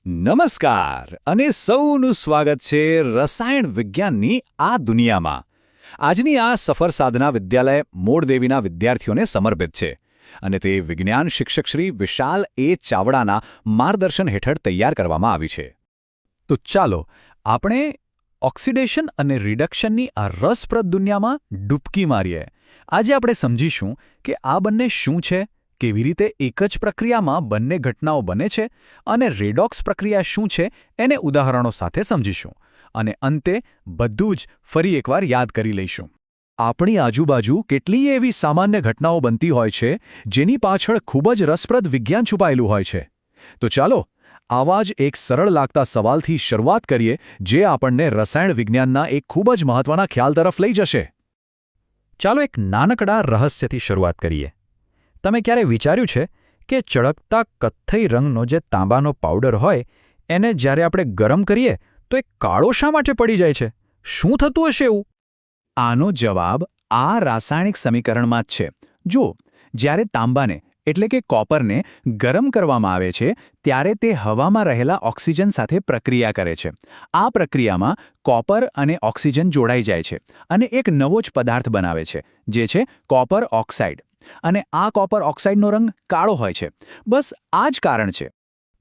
નમસ્કાર અને સૌનું સ્વાગત છે રસાયણ વિજ્ઞાનની આ દુનિયામાં. આજની આ સફર સાધના વિદ્યાલય મોરદેવીના વિદ્યાર્થીઓને સમર્પિત છે અને તે વિજ્ઞાન શિક્ષક શ્રી વિશાલ એ ચાવડાના માર્ગદર્શન હેઠળ તૈયાર કરવામાં આવી છે. તો ચાલો આપણે ઓક્સિડેશન અને રિડક્શનની આ રસપ્રદ દુનિયામાં ડૂબકી મારીએ. આજે આપણે સમજીશું કે આ બંને શું છે, કેવી રીતે એક જ પ્રક્રિયામાં બંને ઘટનાઓ બને છે અને રેડોક્સ પ્રક્રિયા શું છે એને ઉદાહરણો સાથે સમજીશું. અને અંતે બધું જ ફરી એકવાર યાદ કરી લઈશું. આપણી આજુબાજુ કેટલીય એવી સામાન્ય ઘટનાઓ બનતી હોય છે જેની પાછળ ખૂબ જ રસપ્રદ વિજ્ઞાન છુપાયેલું હોય છે. તો ચાલો આવા જ એક સરળ લાગતા સવાલથી શરૂઆત કરીએ જે આપણને રસાયણ વિજ્ઞાનના એક ખૂબ જ મહત્વના ખ્યાલ તરફ લઈ જશે. ચાલો એક નાનકડા રહસ્યથી શરૂઆત કરીએ. તમે ક્યારે વિચાર્યું છે કે ચળકતા કથ્થઈ રંગનો જે તાંબાનો પાવડર હોય એને જ્યારે આપણે ગરમ કરીએ તો એ કાળો શા માટે પડી જાય છે? શું થતું હશે એવું? આનો જવાબ આ રાસાયણિક સમીકરણમાં જ છે. જો જ્યારે તાંબાને એટલે કે કોપરને ગરમ કરવામાં આવે છે ત્યારે તે હવામાં રહેલા ઓક્સિજન સાથે પ્રક્રિયા કરે છે. આ પ્રક્રિયામાં કોપર અને ઓક્સિજન જોડાઈ જાય છે અને એક નવો જ પદાર્થ બનાવે છે જે છે કોપર ઓક્સાઇડ. અને આ કોપર ઓક્સાઇડનો રંગ કાળો હોય છે. બસ આ જ કારણ છે.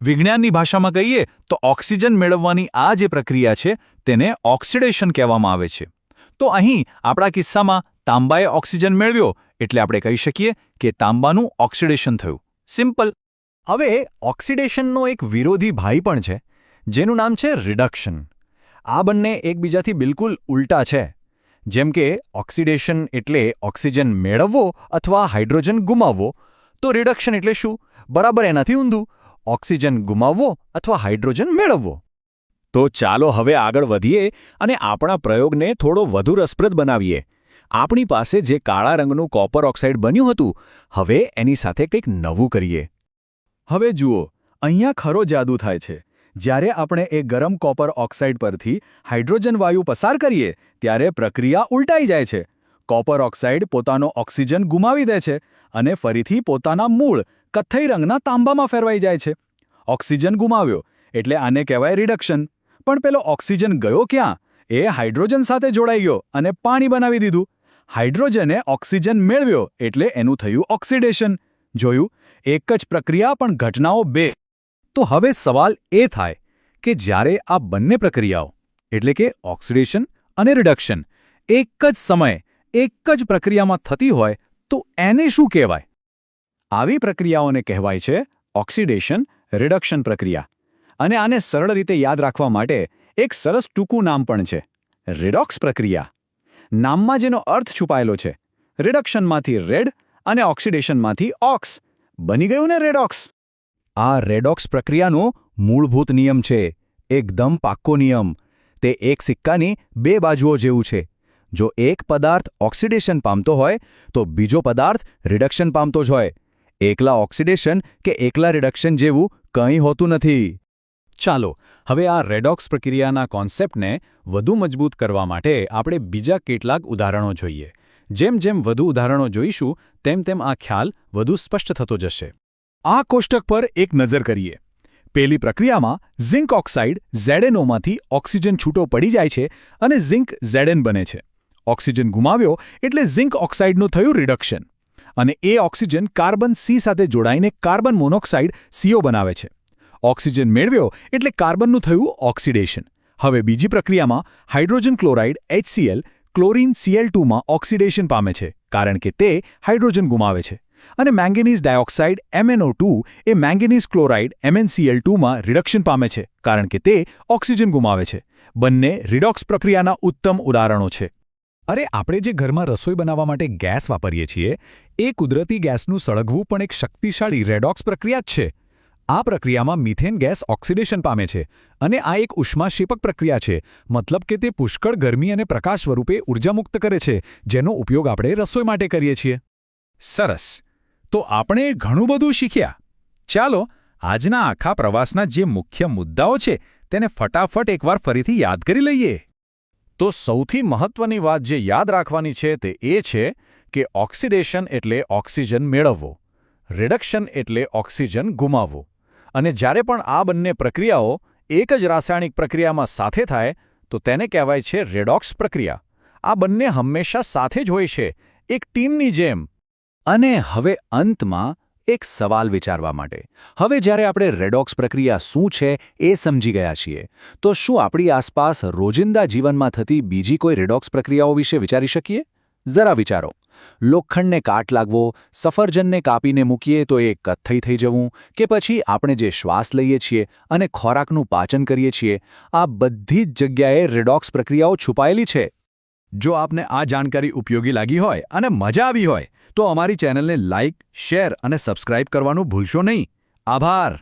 વિજ્ઞાનની ભાષામાં કહીએ તો ઓક્સિજન મેળવવાની આ જે પ્રક્રિયા છે તેને ઓક્સિડેશન કહેવામાં આવે છે. તો અહીં આપણા કિસ્સામાં તાંબાએ ઓક્સિજન મેળવ્યો એટલે આપણે કહી શકીએ કે તાંબાનું ઓક્સિડેશન થયું. સિમ્પલ. હવે ઓક્સિડેશનનો એક વિરોધી ભાઈ પણ છે જેનું નામ છે રિડક્શન. આ બંને એકબીજાથી બિલકુલ ઉલટા છે. જેમ કે ઓક્સિડેશન એટલે ઓક્સિજન મેળવવો અથવા હાઇડ્રોજન ગુમાવવો, તો રિડક્શન એટલે શું? બરાબર એનાથી ઊંધું, ઓક્સિજન ગુમાવવો અથવા હાઇડ્રોજન મેળવવો. તો ચાલો હવે આગળ વધીએ અને આપણા પ્રયોગને થોડો વધુ રસપ્રદ બનાવીએ. આપણી પાસે જે કાળા રંગનું કોપર ઓક્સાઇડ બન્યું હતું, હવે એની સાથે કંઈક નવું કરીએ. હવે જુઓ, અહીંયા ખરો જાદુ થાય છે. જ્યારે આપણે એ ગરમ કોપર ઓક્સાઇડ પરથી હાઇડ્રોજન વાયુ પસાર કરીએ ત્યારે પ્રક્રિયા ઉલટાઈ જાય છે. કોપર ઓક્સાઇડ પોતાનો ઓક્સિજન ગુમાવી દે છે અને ફરીથી પોતાના મૂળ કથ્થઈ રંગના તાંબામાં ફેરવાઈ જાય છે. ઓક્સિજન ગુમાવ્યો એટલે આને કહેવાય રિડક્શન. પણ પેલો ઓક્સિજન ગયો ક્યાં? એ હાઇડ્રોજન સાથે જોડાઈ ગયો અને પાણી બનાવી દીધું. હાઇડ્રોજને ઓક્સિજન મેળવ્યો એટલે એનું થયું ઓક્સિડેશન. જોયું, એક જ પ્રક્રિયા પણ ઘટનાઓ બે. તો હવે સવાલ એ થાય કે જ્યારે આ બંને પ્રક્રિયાઓ એટલે કે ઓક્સિડેશન અને રિડક્શન એક જ સમયે એક જ પ્રક્રિયામાં થતી હોય તો એને શું કહેવાય? આવી પ્રક્રિયાઓને કહેવાય છે ઓક્સિડેશન રિડક્શન પ્રક્રિયા. અને આને સરળ રીતે યાદ રાખવા માટે એક સરસ ટૂંકું નામ પણ છે, રેડોક્સ પ્રક્રિયા. નામમાં જેનો અર્થ છુપાયેલો છે. રિડક્શનમાંથી રેડ અને ઓક્સિડેશનમાંથી ઓક્સ. બની ગયું ને રેડોક્સ. આ રેડોક્સ પ્રક્રિયાનો મૂળભૂત નિયમ છે, એકદમ પાક્કો નિયમ. તે એક સિક્કાની બે બાજુઓ જેવું છે. જો એક પદાર્થ ઓક્સિડેશન પામતો હોય તો બીજો પદાર્થ રિડક્શન પામતો જ હોય. એકલા ઓક્સિડેશન કે એકલા રિડક્શન જેવું કંઈ હોતું નથી. ચાલો હવે આ રેડોક્સ પ્રક્રિયાના કોન્સેપ્ટને વધુ મજબૂત કરવા માટે આપણે બીજા કેટલાક ઉદાહરણો જોઈએ. જેમ જેમ વધુ ઉદાહરણો જોઈશું તેમ તેમ આ ખ્યાલ વધુ સ્પષ્ટ થતો જશે. આ કોષ્ટક પર એક નજર કરીએ. પેલી પ્રક્રિયામાં ઝિંક ઓક્સાઇડ ZnOમાંથી ઓક્સિજન છૂટો પડી જાય છે અને ઝિંક Zn બને છે. ઓક્સિજન ગુમાવ્યો એટલે ઝિંક ઓક્સાઇડનું થયું રિડક્શન. અને એ ઓક્સિજન કાર્બન C સાથે જોડાઈને કાર્બન મોનોક્સાઇડ CO બનાવે છે. ઓક્સિજન મેળવ્યો એટલે કાર્બનનું થયું ઓક્સિડેશન. હવે બીજી પ્રક્રિયામાં hydrogen chloride HCl chlorine Cl2માં oxidation પામે છે કારણ કે તે હાઇડ્રોજન ગુમાવે છે. અને મેંગેનીઝ ડાયોક્સાઇડ MnO2 એ મેંગેનીઝ ક્લોરાઇડ MnCl2માં રિડક્શન પામે છે કારણ કે તે ઓક્સિજન ગુમાવે છે. બંને રિડોક્સ પ્રક્રિયાના ઉત્તમ ઉદાહરણો છે. અરે આપણે જે ઘરમાં રસોઈ બનાવવા માટે ગેસ વાપરીએ છીએ એ કુદરતી ગેસનું સળગવું પણ એક શક્તિશાળી રેડોક્સ પ્રક્રિયા જ છે. આ પ્રક્રિયામાં મિથેન ગેસ ઓક્સિડેશન પામે છે અને આ એક ઉષ્માક્ષેપક પ્રક્રિયા છે. મતલબ કે તે પુષ્કળ ગરમી અને પ્રકાશ સ્વરૂપે ઉર્જા મુક્ત કરે છે જેનો ઉપયોગ આપણે રસોઈ માટે કરીએ છીએ. સરસ. તો આપણે ઘણું બધું શીખ્યા. ચાલો આજના આખા પ્રવાસના જે મુખ્ય મુદ્દાઓ છે તેને ફટાફટ એકવાર ફરીથી યાદ કરી લઈએ. તો સૌથી મહત્વની વાત જે યાદ રાખવાની છે તે એ છે કે ઓક્સિડેશન એટલે ઓક્સિજન મેળવવો, રિડક્શન એટલે ઓક્સિજન ગુમાવવો અને જ્યારે પણ આ બંને પ્રક્રિયાઓ એક જ રાસાયણિક પ્રક્રિયામાં સાથે થાય તો તેને કહેવાય છે રેડોક્સ પ્રક્રિયા. આ બંને હંમેશા સાથે જ હોય છે, એક ટીમની જેમ. અને હવે અંતમાં એક સવાલ વિચારવા માટે. હવે જ્યારે આપણે રેડોક્સ પ્રક્રિયા શું છે એ સમજી ગયા છીએ, તો શું આપણી આસપાસ રોજિંદા જીવનમાં થતી બીજી કોઈ રેડોક્સ પ્રક્રિયાઓ વિશે વિચારી શકીએ? જરા વિચારો. લોખંડને કાટ લાગવો, સફરજનને કાપીને મૂકીએ તો એ કથ્થઈ થઈ જવું, કે પછી આપણે જે શ્વાસ લઈએ છીએ અને ખોરાકનું પાચન કરીએ છીએ, આ બધી જ જગ્યાએ રેડોક્સ પ્રક્રિયાઓ છુપાયેલી છે. જો આપને આ જાણકારી ઉપયોગી લાગી હોય અને મજા આવી હોય તો અમારી ચેનલને લાઇક, શેર અને સબસ્ક્રાઇબ કરવાનું ભૂલશો નહીં. આભાર.